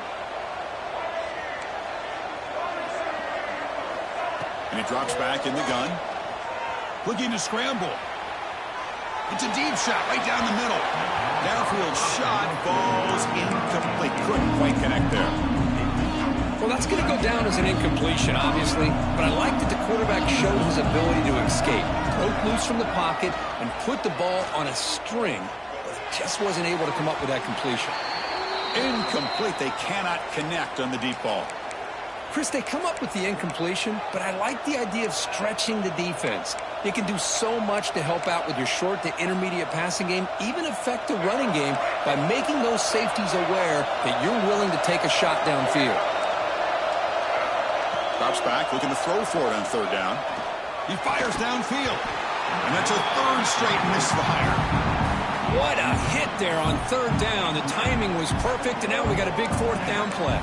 A: And he drops back in the gun. Looking to scramble. It's a deep shot right down the middle. Downfield shot, falls incomplete. Couldn't quite connect there.
B: Well, that's going to go down as an incompletion, obviously, but I like that the quarterback showed his ability to escape, broke loose from the pocket, and put the ball on a string, but just wasn't able to come up with that completion.
A: Incomplete. They cannot connect on the deep ball.
B: Chris, they come up with the incompletion, but I like the idea of stretching the defense. You can do so much to help out with your short to intermediate passing game, even affect the running game by making those safeties aware that you're willing to take a shot downfield.
A: Drops back, looking to throw for it on 3rd down. He fires downfield. And that's a 3rd straight misfire.
B: What a hit there on third down. The timing was perfect, and now we got a big fourth down play.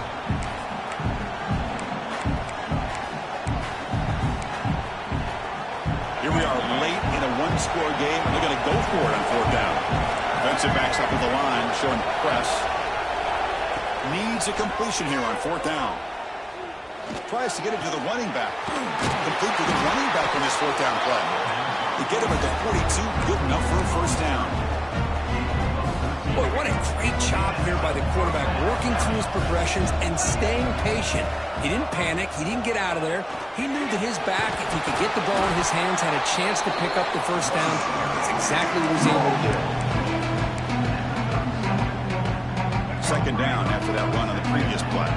A: Here we are late in a one-score game, and they're going to go for it on fourth down. Defensive backs up at the line, showing press. Needs a completion here on fourth down. Tries to get it to the running back. Complete to the running back on this fourth down play. They get him at the 42, good enough for a first down.
B: Boy, what a great job here by the quarterback, working through his progressions and staying patient. He didn't panic. He didn't get out of there. He knew that his back, if he could get the ball in his hands, had a chance to pick up the first down. That's exactly what he was able to do.
A: Second down after that run on the previous play.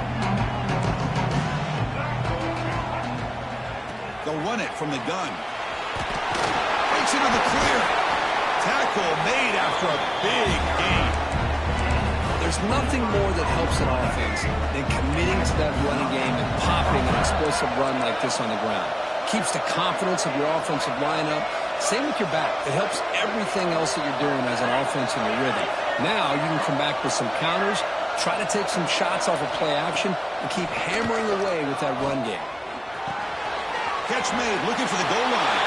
A: They'll run it from the gun. Breaks into the clear. Tackle made after a big gain.
B: There's nothing more that helps an offense than committing to that running game and popping an explosive run like this on the ground. Keeps the confidence of your offensive lineup. Same with your back. It helps everything else that you're doing as an offense in the rhythm. Now you can come back with some counters, try to take some shots off of play action, and keep hammering away with that run game.
A: Catch made, looking for the goal line.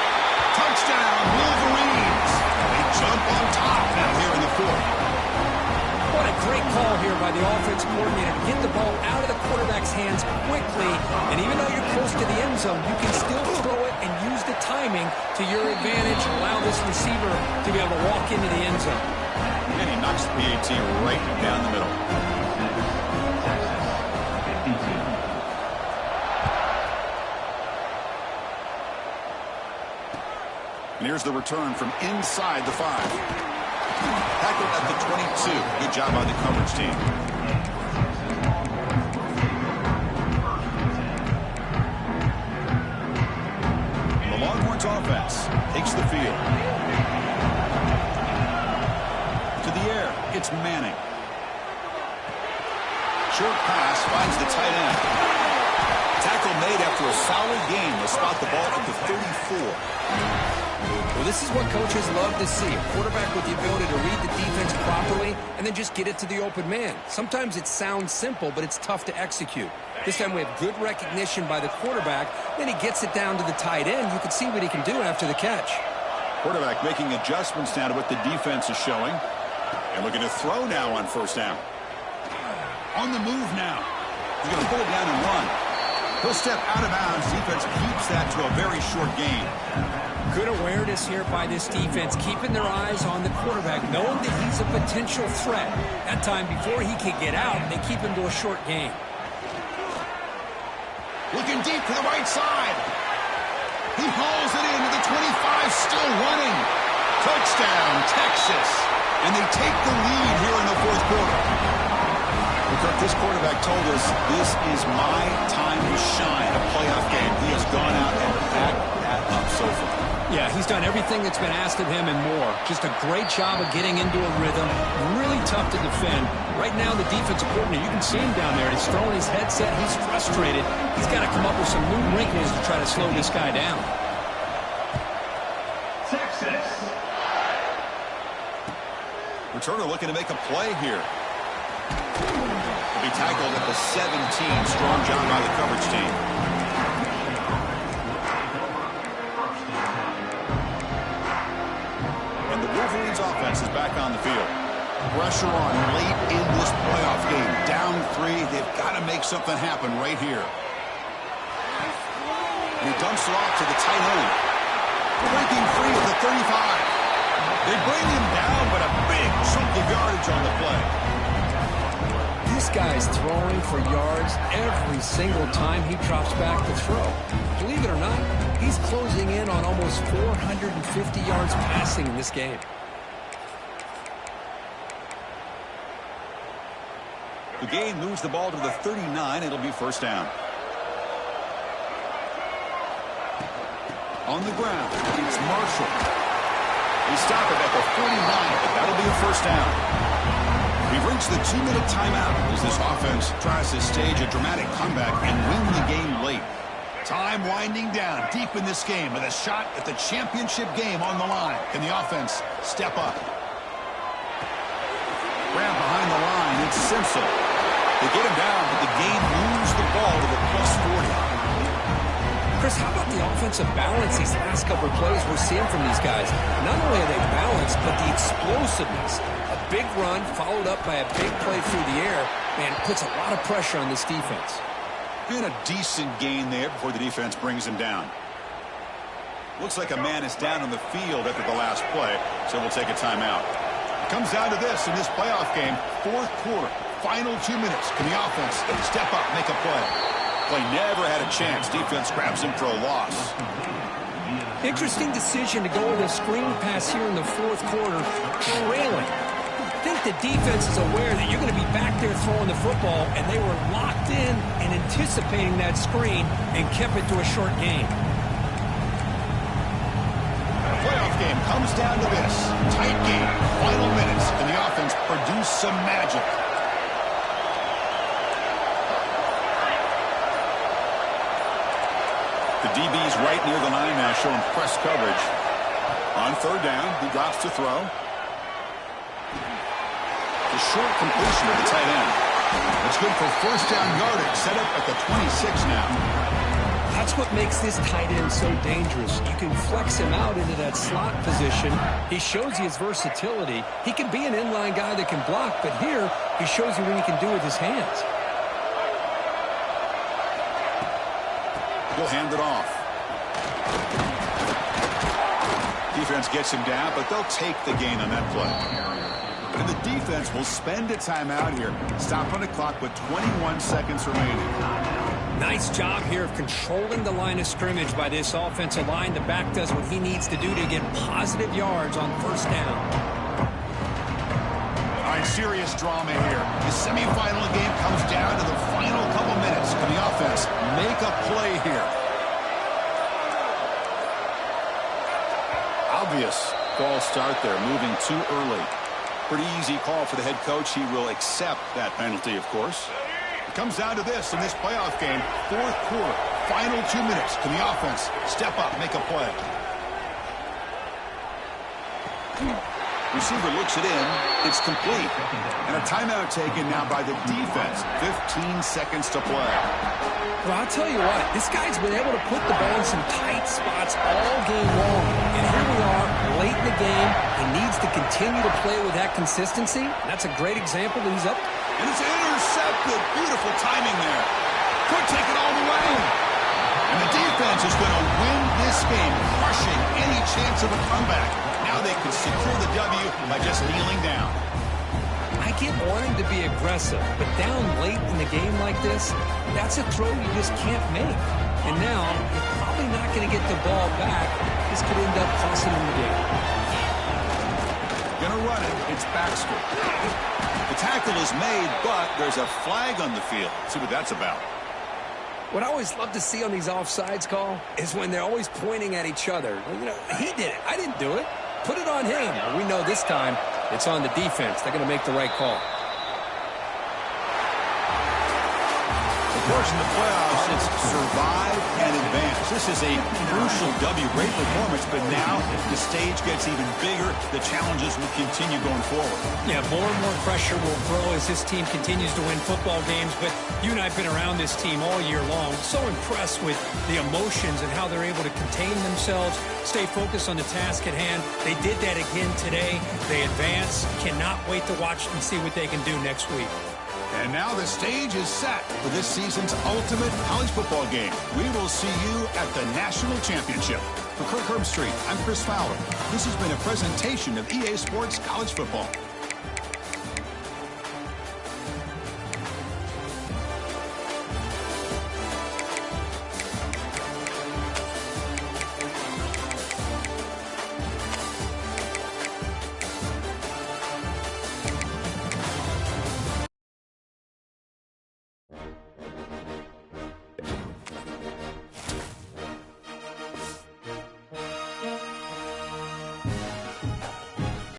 A: Touchdown, Wolverines. They jump on top now here in the fourth.
B: What a great call here by the offense coordinator to get the ball out of the quarterback's hands quickly. And even though you're close to the end zone, you can still throw it and use the timing to your advantage and allow this receiver to be able to walk into the end zone.
A: And he knocks the PAT right down the middle. And here's the return from inside the 5. Tackled at the 22. Good job by the coverage team. The Longhorns offense takes the field. To the air, it's Manning. Short pass finds the tight end. Tackle made after a solid gain. They'll spot the ball at the 34.
B: Well, this is what coaches love to see. A quarterback with the ability to read the defense properly and then just get it to the open man. Sometimes it sounds simple, but it's tough to execute. This time we have good recognition by the quarterback. Then he gets it down to the tight end. You can see what he can do after the catch.
A: Quarterback making adjustments now to what the defense is showing. And looking to throw now on first down. On the move now. He's going to pull it down and run. He'll step out of bounds. Defense keeps that to a very short gain.
B: Good awareness here by this defense, keeping their eyes on the quarterback, knowing that he's a potential threat. That time before he can get out, they keep him to a short gain.
A: Looking deep to the right side. He hauls it into the 25, still running. Touchdown, Texas. And they take the lead here in the fourth quarter. Kirk, this quarterback told us this is my time to shine, a playoff game. He has gone out and backed that up so far.
B: Yeah, he's done everything that's been asked of him and more. Just a great job of getting into a rhythm. Really tough to defend. Right now, the defensive coordinator, you can see him down there. He's throwing his headset. He's frustrated. He's got to come up with some new wrinkles to try to slow this guy down.
C: Texas.
A: Returner looking to make a play here. He'll be tackled at the 17. Strong job by the coverage team. Wolverines offense is back on the field. Pressure on late in this playoff game. Down 3. They've got to make something happen right here. And he dumps it off to the tight end. Breaking free at the 35. They bring him down, but a big chunk of yardage on the play.
B: This guy's throwing for yards every single time he drops back to throw. Believe it or not, he's closing in on almost 450 yards passing in this game.
A: The game moves the ball to the 39. It'll be first down. On the ground, it's Marshall. They stop it at the 49, but that'll be a first down. We've reached the 2-minute timeout as this offense tries to stage a dramatic comeback and win the game late. Time winding down deep in this game with a shot at the championship game on the line. Can the offense step up? grab behind the line. It's Simpson. They get him down, but the game moves the ball to the +40.
B: Chris, how about the offensive balance these last couple of plays we're seeing from these guys? Not only are they balanced, but the explosiveness. A big run followed up by a big play through the air, man, puts a lot of pressure on this defense.
A: And a decent gain there before the defense brings him down. Looks like a man is down on the field after the last play, so we'll take a timeout. It comes down to this in this playoff game, fourth quarter, final 2 minutes. Can the offense step up, make a play? Play never had a chance. Defense grabs him for a loss.
B: Interesting decision to go with a screen pass here in the fourth quarter, trailing. I think the defense is aware that you're going to be back there throwing the football, and they were locked in and anticipating that screen and kept it to a short gain.
A: The playoff game comes down to this. Tight game, final minutes, and the offense produce some magic. The DB's right near the line now, showing press coverage. On third down, he drops to throw. The short completion of the tight end. That's good for first down yardage. Set up at the 26 now.
B: That's what makes this tight end so dangerous. You can flex him out into that slot position. He shows you his versatility. He can be an inline guy that can block, but here he shows you what he can do with his hands.
A: He'll hand it off. Defense gets him down, but they'll take the gain on that play. And the defense will spend a timeout here. Stop on the clock with 21 seconds remaining.
B: Nice job here of controlling the line of scrimmage by this offensive line. The back does what he needs to do to get positive yards on first down.
A: All right, serious drama here. The semifinal game comes down to the final couple minutes. Can the offense make a play here? Obvious false start there, moving too early. Pretty easy call for the head coach. He will accept that penalty, of course. It comes down to this in this playoff game. Fourth quarter, final 2 minutes. Can the offense step up, make a play? Receiver looks it in. It's complete. And a timeout taken now by the defense. 15 seconds to play.
B: Well, I'll tell you what, this guy's been able to put the ball in some tight spots all game long. And here we are, late in the game. He needs to continue to play with that consistency. And that's a great example that he's up.
A: And it's intercepted. Beautiful timing there. Could take it all the way. And the defense is going to win this game, crushing any chance of a comeback. Now they can secure the W by just kneeling down.
B: I get wanting to be aggressive, but down late in the game like this, that's a throw you just can't make. And now, you're probably not going to get the ball back. This could end up costing him the game.
A: Gonna run it. It's Baxter. The tackle is made, but there's a flag on the field. Let's see what that's about.
B: What I always love to see on these offsides call is when they're always pointing at each other. You know, he did it. I didn't do it. Put it on him. We know this time it's on the defense. They're going to make the right call.
A: Of course, in the playoffs, it's survive and advance. This is a crucial W. Great performance, but now the stage gets even bigger. The challenges will continue going forward.
B: Yeah, more and more pressure will grow as this team continues to win football games. But you and I have been around this team all year long. So impressed with the emotions and how they're able to contain themselves, stay focused on the task at hand. They did that again today. They advance. Cannot wait to watch and see what they can do next week.
A: And now the stage is set for this season's ultimate college football game. We will see you at the National Championship. For Kirk Herbstreit, I'm Chris Fowler. This has been a presentation of EA Sports College Football.